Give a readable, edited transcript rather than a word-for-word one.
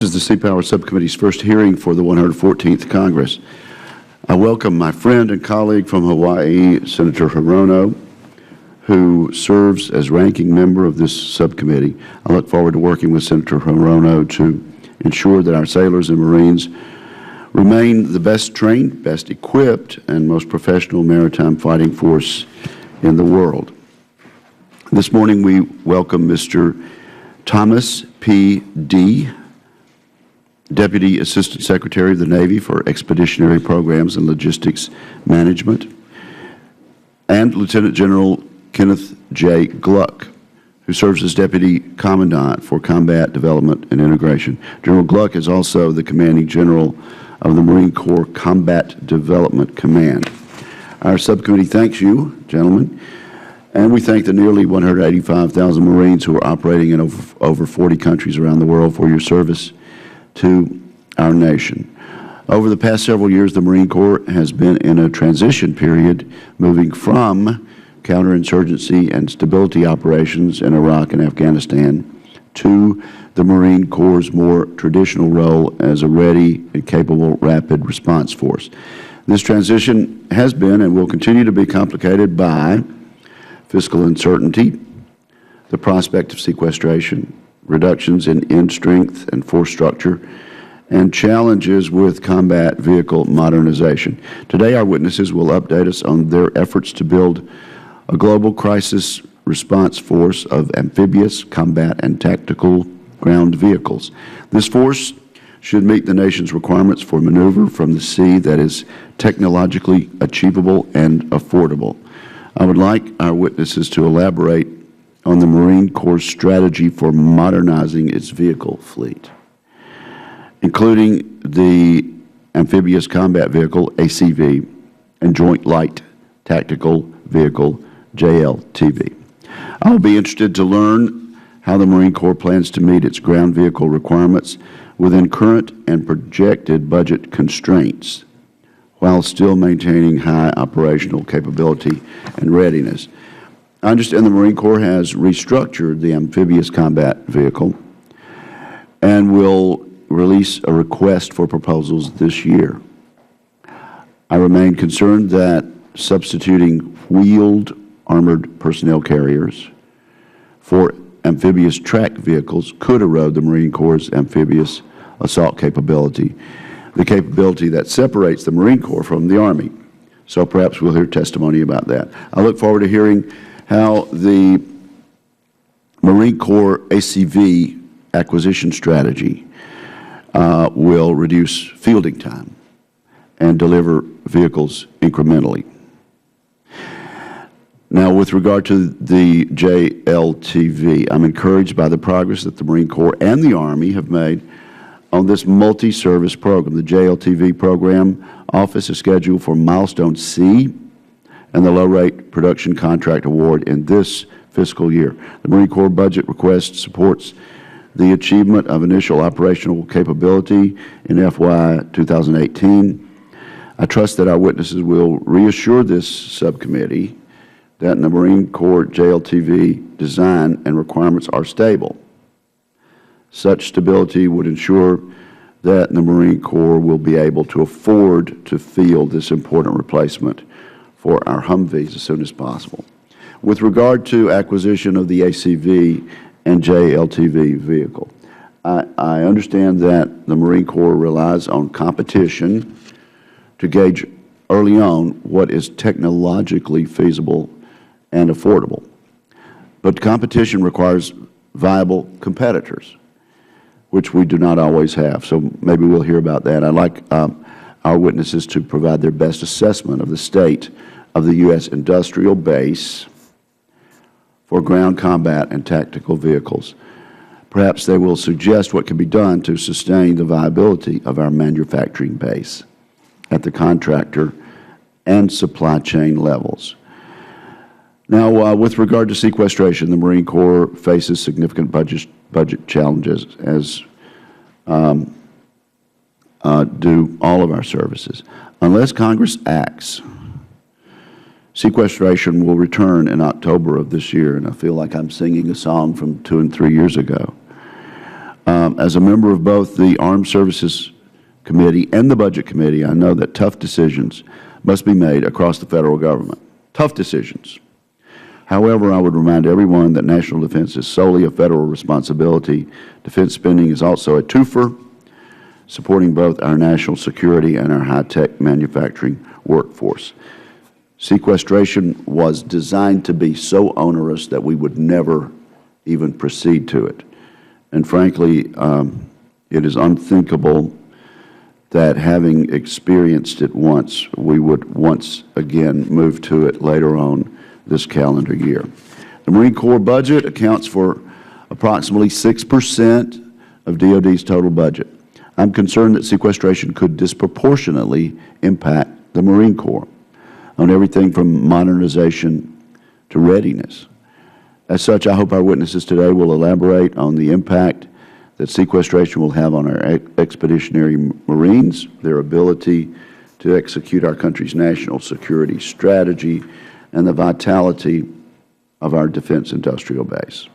This is the Seapower Subcommittee's first hearing for the 114th Congress. I welcome my friend and colleague from Hawaii, Senator Hirono, who serves as ranking member of this subcommittee. I look forward to working with Senator Hirono to ensure that our sailors and Marines remain the best trained, best equipped, and most professional maritime fighting force in the world. This morning we welcome Mr. Thomas P. D., Deputy Assistant Secretary of the Navy for Expeditionary Programs and Logistics Management, and Lieutenant General Kenneth J. Gluck, who serves as Deputy Commandant for Combat Development and Integration. General Gluck is also the Commanding General of the Marine Corps Combat Development Command. Our subcommittee thanks you, gentlemen, and we thank the nearly 185,000 Marines who are operating in over 40 countries around the world for your service to our nation. Over the past several years, the Marine Corps has been in a transition period, moving from counterinsurgency and stability operations in Iraq and Afghanistan to the Marine Corps' more traditional role as a ready and capable rapid response force. This transition has been and will continue to be complicated by fiscal uncertainty, the prospect of sequestration, reductions in strength and force structure, and challenges with combat vehicle modernization. Today, our witnesses will update us on their efforts to build a global crisis response force of amphibious, combat, and tactical ground vehicles. This force should meet the nation's requirements for maneuver from the sea that is technologically achievable and affordable. I would like our witnesses to elaborate on the Marine Corps' strategy for modernizing its vehicle fleet, including the Amphibious Combat Vehicle, ACV, and Joint Light Tactical Vehicle, JLTV. I will be interested to learn how the Marine Corps plans to meet its ground vehicle requirements within current and projected budget constraints, while still maintaining high operational capability and readiness. I understand the Marine Corps has restructured the amphibious combat vehicle and will release a request for proposals this year. I remain concerned that substituting wheeled armored personnel carriers for amphibious track vehicles could erode the Marine Corps' amphibious assault capability, the capability that separates the Marine Corps from the Army. So perhaps we'll hear testimony about that. I look forward to hearing how the Marine Corps ACV acquisition strategy will reduce fielding time and deliver vehicles incrementally. Now, with regard to the JLTV, I'm encouraged by the progress that the Marine Corps and the Army have made on this multi-service program. The JLTV program office is scheduled for Milestone C and the low-rate production contract award in this fiscal year. The Marine Corps budget request supports the achievement of initial operational capability in FY 2018. I trust that our witnesses will reassure this subcommittee that the Marine Corps JLTV design and requirements are stable. Such stability would ensure that the Marine Corps will be able to afford to field this important replacement for our Humvees as soon as possible. With regard to acquisition of the ACV and JLTV vehicle, I understand that the Marine Corps relies on competition to gauge early on what is technologically feasible and affordable. But competition requires viable competitors, which we do not always have. So maybe we'll hear about that. I'd like our witnesses to provide their best assessment of the state of the U.S. industrial base for ground combat and tactical vehicles. Perhaps they will suggest what can be done to sustain the viability of our manufacturing base at the contractor and supply chain levels. Now, with regard to sequestration, the Marine Corps faces significant budget challenges, as do all of our services. Unless Congress acts, sequestration will return in October of this year, and I feel like I'm singing a song from 2 and 3 years ago. As a member of both the Armed Services Committee and the Budget Committee, I know that tough decisions must be made across the Federal Government. Tough decisions. However, I would remind everyone that national defense is solely a Federal responsibility. Defense spending is also a twofer, supporting both our national security and our high-tech manufacturing workforce. Sequestration was designed to be so onerous that we would never even proceed to it. And frankly, it is unthinkable that having experienced it once, we would once again move to it later on this calendar year. The Marine Corps budget accounts for approximately 6% of DoD's total budget. I'm concerned that sequestration could disproportionately impact the Marine Corps on everything from modernization to readiness. As such, I hope our witnesses today will elaborate on the impact that sequestration will have on our expeditionary Marines, their ability to execute our country's national security strategy, and the vitality of our defense industrial base.